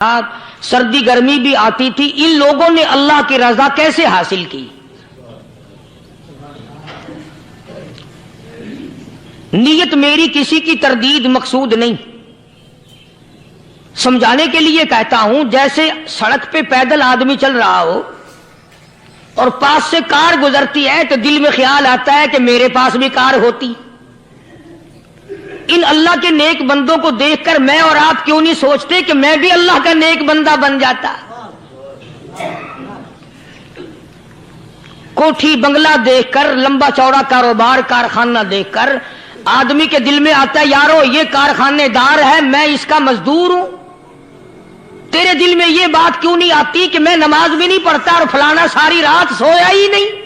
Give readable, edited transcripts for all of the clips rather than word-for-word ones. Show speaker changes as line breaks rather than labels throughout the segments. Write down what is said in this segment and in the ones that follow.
سردی گرمی بھی آتی تھی، ان لوگوں نے اللہ کی رضا کیسے حاصل کی؟ نیت میری کسی کی تردید مقصود نہیں، سمجھانے کے لیے کہتا ہوں جیسے سڑک پہ پیدل آدمی چل رہا ہو اور پاس سے کار گزرتی ہے تو دل میں خیال آتا ہے کہ میرے پاس بھی کار ہوتی۔ ان اللہ کے نیک بندوں کو دیکھ کر میں اور آپ کیوں نہیں سوچتے کہ میں بھی اللہ کا نیک بندہ بن جاتا؟ کوٹھی بنگلہ دیکھ کر، لمبا چوڑا کاروبار کارخانہ دیکھ کر آدمی کے دل میں آتا ہے یارو یہ کارخانے دار ہے، میں اس کا مزدور ہوں۔ تیرے دل میں یہ بات کیوں نہیں آتی کہ میں نماز بھی نہیں پڑھتا اور فلانا ساری رات سویا ہی نہیں؟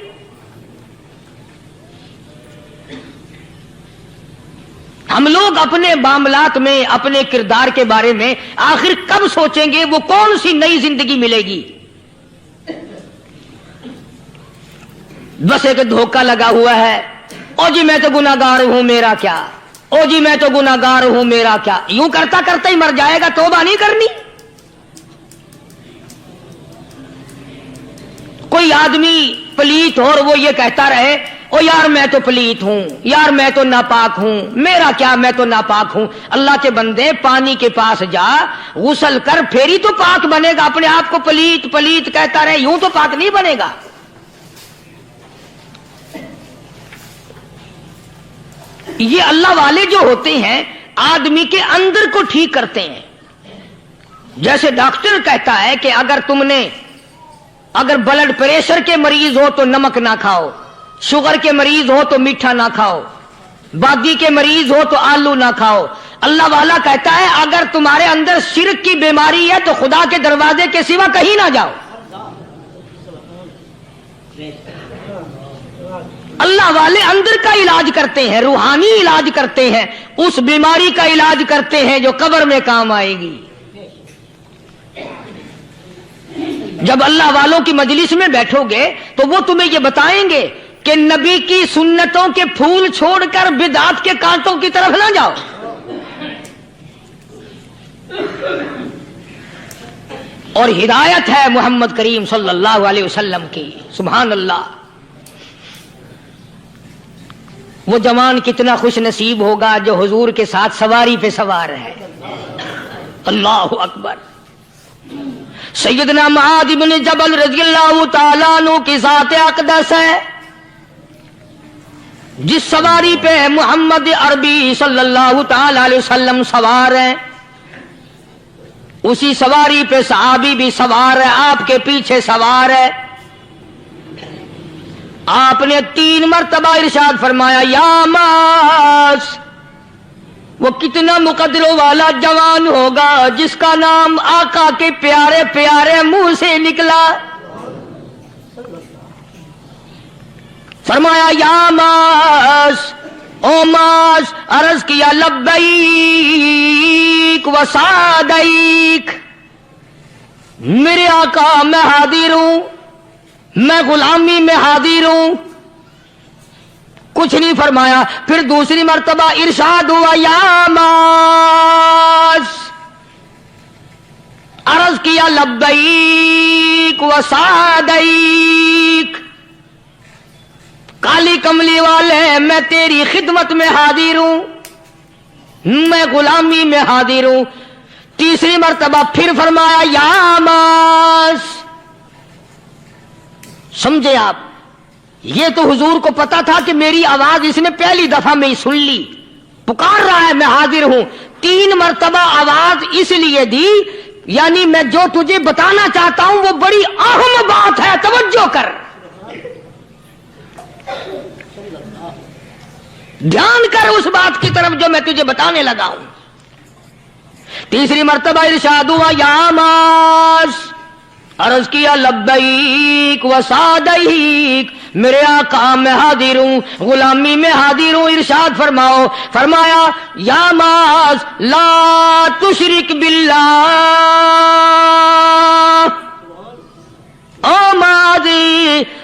ہم لوگ اپنے معاملات میں، اپنے کردار کے بارے میں آخر کب سوچیں گے وہ کون سی نئی زندگی ملے گی؟ بس ایک دھوکہ لگا ہوا ہے، او جی میں تو گناہگار ہوں میرا کیا، او جی میں تو گناہگار ہوں میرا کیا، یوں کرتا کرتا ہی مر جائے گا، توبہ نہیں کرنی۔ کوئی آدمی پلیت ہو اور وہ یہ کہتا رہے او یار میں تو پلیت ہوں، یار میں تو ناپاک ہوں، میرا کیا میں تو ناپاک ہوں۔ اللہ کے بندے پانی کے پاس جا، غسل کر، پھر ہی تو پاک بنے گا۔ اپنے آپ کو پلیت پلیت کہتا رہے یوں تو پاک نہیں بنے گا۔ یہ اللہ والے جو ہوتے ہیں آدمی کے اندر کو ٹھیک کرتے ہیں۔ جیسے ڈاکٹر کہتا ہے کہ اگر بلڈ پریشر کے مریض ہو تو نمک نہ کھاؤ، شوگر کے مریض ہو تو میٹھا نہ کھاؤ، بادی کے مریض ہو تو آلو نہ کھاؤ۔ اللہ والا کہتا ہے اگر تمہارے اندر شرک کی بیماری ہے تو خدا کے دروازے کے سوا کہیں نہ جاؤ۔ اللہ والے اندر کا علاج کرتے ہیں، روحانی علاج کرتے ہیں، اس بیماری کا علاج کرتے ہیں جو قبر میں کام آئے گی۔ جب اللہ والوں کی مجلس میں بیٹھو گے تو وہ تمہیں یہ بتائیں گے کہ نبی کی سنتوں کے پھول چھوڑ کر بدعت کے کانٹوں کی طرف نہ جاؤ۔ اور ہدایت ہے محمد کریم صلی اللہ علیہ وسلم کی، سبحان اللہ۔ وہ جوان کتنا خوش نصیب ہوگا جو حضور کے ساتھ سواری پہ سوار ہے۔ اللہ اکبر۔ سیدنا معاذ بن جبل رضی اللہ تعالیٰ عنہ کی ذات اقدس ہے، جس سواری پہ محمد عربی صلی اللہ تعالی علیہ وسلم سوار ہیں، اسی سواری پہ صحابی بھی سوار ہے، آپ کے پیچھے سوار ہے۔ آپ نے 3 مرتبہ ارشاد فرمایا یا معاذ۔ وہ کتنا مقدروں والا جوان ہوگا جس کا نام آقا کے پیارے پیارے منہ سے نکلا۔ فرمایا یا معاذ، او معاذ، عرض کیا لبیک و سعدیک، میرے آقا میں حاضر ہوں، میں غلامی میں حاضر ہوں۔ کچھ نہیں فرمایا، پھر دوسری مرتبہ ارشاد ہوا یا معاذ، عرض کیا لبیک و سعدیک، کالی کملی والے میں تیری خدمت میں حاضر ہوں، میں غلامی میں حاضر ہوں۔ تیسری مرتبہ پھر فرمایا یا معاذ۔ سمجھے آپ؟ یہ تو حضور کو پتا تھا کہ میری آواز اس نے پہلی دفعہ میں ہی سن لی، پکار رہا ہے میں حاضر ہوں۔ 3 مرتبہ آواز اس لیے دی، یعنی میں جو تجھے بتانا چاہتا ہوں وہ بڑی اہم بات ہے، توجہ کر، دھیان کر اس بات کی طرف جو میں تجھے بتانے لگا ہوں۔ تیسری مرتبہ ارشاد ہوا یا معاذ، عرض کیا لبیک و سعدیک، میرے آقا میں حاضر ہوں، غلامی میں حاضر ہوں۔ ارشاد فرماؤ، فرمایا یا معاذ لا تشرک باللہ، او معاذ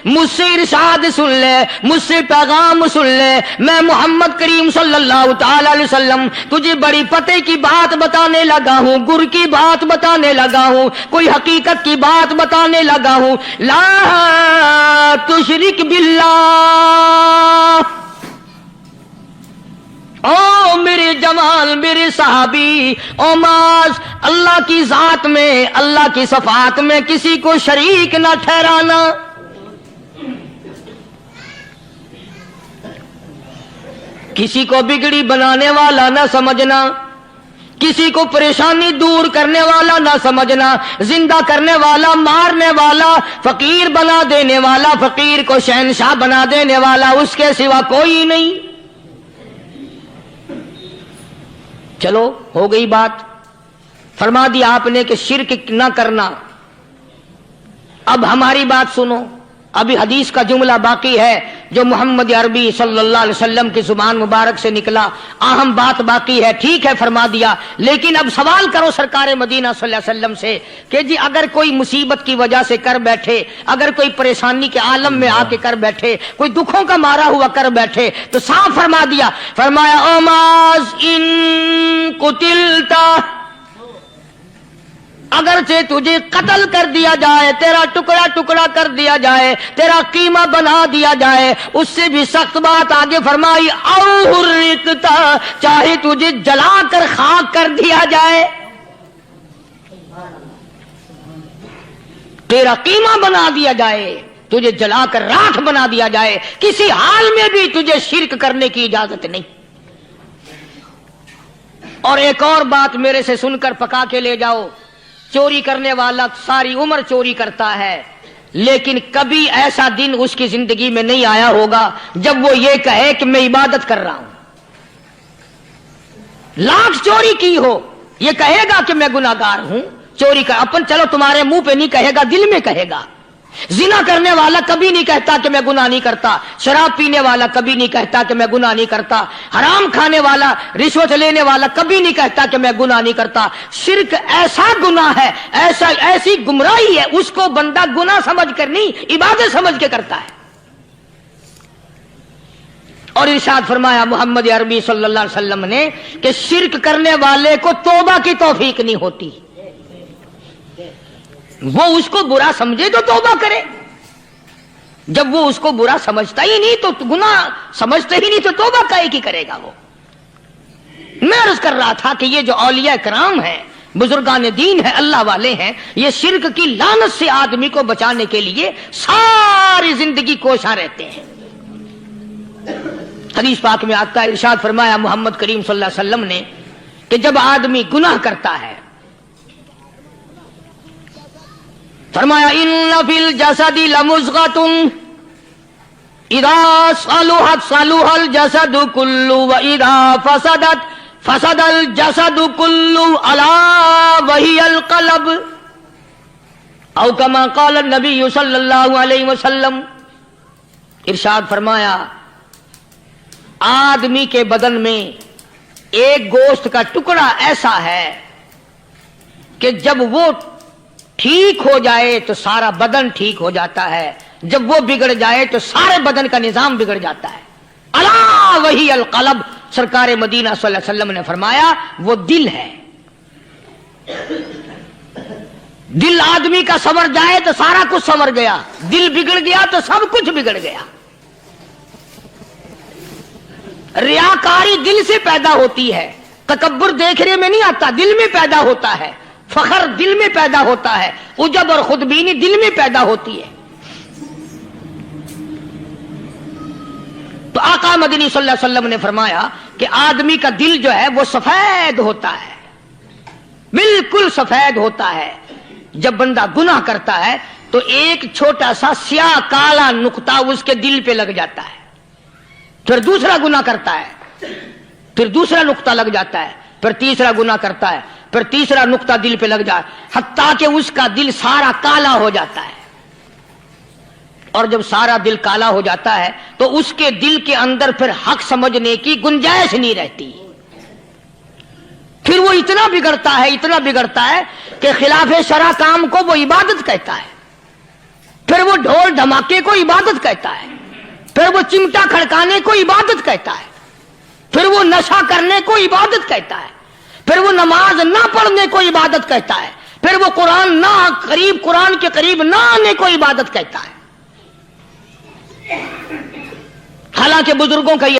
मुझसे इरशाद सुन ले, मुझसे पैगाम सुन ले, मैं मोहम्मद करीम सल्लल्लाहु ताला अलैहि वसल्लम तुझे बड़ी पते की बात बताने लगा हूँ, गुर की बात बताने लगा हूँ, कोई हकीकत की बात बताने लगा हूँ। ला तुशरिक बिल्लाह, ओ मेरे जमाल, मेरे सहाबी, ओ माज, अल्लाह की जात में, अल्लाह की सफात में किसी को शरीक ना ठहराना। किसी को बिगड़ी बनाने वाला ना समझना, किसी को परेशानी दूर करने वाला ना समझना, जिंदा करने वाला, मारने वाला, फकीर बना देने वाला, फकीर को शहंशाह बना देने वाला, उसके सिवा कोई नहीं। चलो हो गई बात, फरमा दिया आपने कि शिरक ना करना। अब हमारी बात सुनो, अभी हदीस का जुमला बाकी है जो मोहम्मद अरबी सल्लल्लाहु अलैहि वसल्लम की जुबान मुबारक से निकला, अहम बात बाकी है। ठीक है फरमा दिया, लेकिन अब सवाल करो सरकार मदीना सल्लल्लाहु अलैहि वसल्लम से कि जी अगर कोई मुसीबत की वजह से कर बैठे, अगर कोई परेशानी के आलम में आके कर बैठे, कोई दुखों का मारा हुआ कर बैठे, तो साफ फरमा दिया, फरमाया ओ माज इन कुतिलता, अगरचे तुझे कत्ल कर दिया जाए, तेरा टुकड़ा टुकड़ा कर दिया जाए, तेरा कीमा बना दिया जाए, उससे भी सख्त बात आगे फरमाई, औ हुर्रिकता, चाहे तुझे जलाकर खाक कर दिया जाए, तेरा कीमा बना दिया जाए, तुझे जलाकर राख बना दिया जाए, किसी हाल में भी तुझे शिरक करने की इजाजत नहीं। और एक और बात मेरे से सुनकर पका के ले जाओ, चोरी करने वाला सारी उम्र चोरी करता है, लेकिन कभी ऐसा दिन उसकी जिंदगी में नहीं आया होगा जब वो ये कहे कि मैं इबादत कर रहा हूं। लाख चोरी की हो, ये कहेगा कि मैं गुनाहगार हूं, चोरी कर, अपन चलो तुम्हारे मुंह पे नहीं कहेगा, दिल में कहेगा। जिना करने वाला कभी नहीं कहता कि मैं गुनाह नहीं करता, शराब पीने वाला कभी नहीं कहता कि मैं गुनाह नहीं करता, हराम खाने वाला, रिश्वत लेने वाला कभी नहीं कहता कि मैं गुनाह नहीं करता। शिर्क ऐसा गुनाह है, ऐसी गुमराही है, उसको बंदा गुनाह समझ कर नहीं, इबादत समझ के करता है। और इरशाद फरमाया मोहम्मद अरबी सल्लल्लाहु अलैहि वसल्लम ने कि शिर्क करने वाले को तौबा की तौफीक नहीं होती, वो उसको बुरा समझे तो तौबा करे, जब वो उसको बुरा समझता ही नहीं तो गुनाह समझते ही नहीं तो तौबा काहे की करेगा वो। मैं अर्ज कर रहा था कि ये जो औलिया कराम है, बुजुर्गान दीन है, अल्लाह वाले हैं, ये शिर्क की लानत से आदमी को बचाने के लिए सारी जिंदगी कोशा रहते हैं। हदीस पाक में आता है, इरशाद फरमाया मोहम्मद करीम सल्लल्लाहु अलैहि वसल्लम ने कि जब आदमी गुनाह करता है, फरमाया इन्ना फिल जसदी लमुज़गतुन इदा सलुहत सलुहल जसदु कुल्लु व इदा फसदत फसदल जसदु कुल्लु अला वहियल क़ल्ब औ कमा क़ाल नबी सल्लल्लाहु अलैहि वसल्लम। इरशाद फरमाया आदमी के बदन में एक गोश्त का टुकड़ा ऐसा है कि जब वो ठीक हो जाए तो सारा बदन ठीक हो जाता है, जब वो बिगड़ जाए तो सारे बदन का निजाम बिगड़ जाता है। अला वही अल क़ल्ब, सरकार मदीना सल्लल्लाहु अलैहि वसल्लम ने फरमाया वो दिल है। दिल आदमी का संवर जाए तो सारा कुछ संवर गया, दिल बिगड़ गया तो सब कुछ बिगड़ गया। रियाकारी दिल से पैदा होती है, तकब्बुर देखने में नहीं आता, दिल में पैदा होता है, फखर दिल में पैदा होता है, उजब और खुदबीनी दिल में पैदा होती है। तो आका मदनी सल्लल्लाहु अलैहि वसल्लम ने फरमाया कि आदमी का दिल जो है वो सफेद होता है, बिल्कुल सफेद होता है। जब बंदा गुनाह करता है तो एक छोटा सा स्याह काला नुक्ता उसके दिल पे लग जाता है, फिर दूसरा गुनाह करता है, फिर दूसरा नुक्ता लग जाता है, फिर तीसरा गुनाह करता है, फिर तीसरा नुक्ता दिल पे लग जाए, हत्ता कि उसका दिल सारा काला हो जाता है। और जब सारा दिल काला हो जाता है तो उसके दिल के अंदर फिर हक समझने की गुंजाइश नहीं रहती। फिर वो इतना बिगड़ता है, इतना बिगड़ता है कि खिलाफे शरा काम को वो इबादत कहता है, फिर वो ढोल धमाके को इबादत कहता है, फिर वो चिमटा खड़काने को इबादत कहता है, फिर वो नशा करने को इबादत कहता है, फिर वो नमाज ना पढ़ने को इबादत कहता है, फिर वो कुरान के करीब ना आने को इबादत कहता है। हालांकि बुजुर्गों का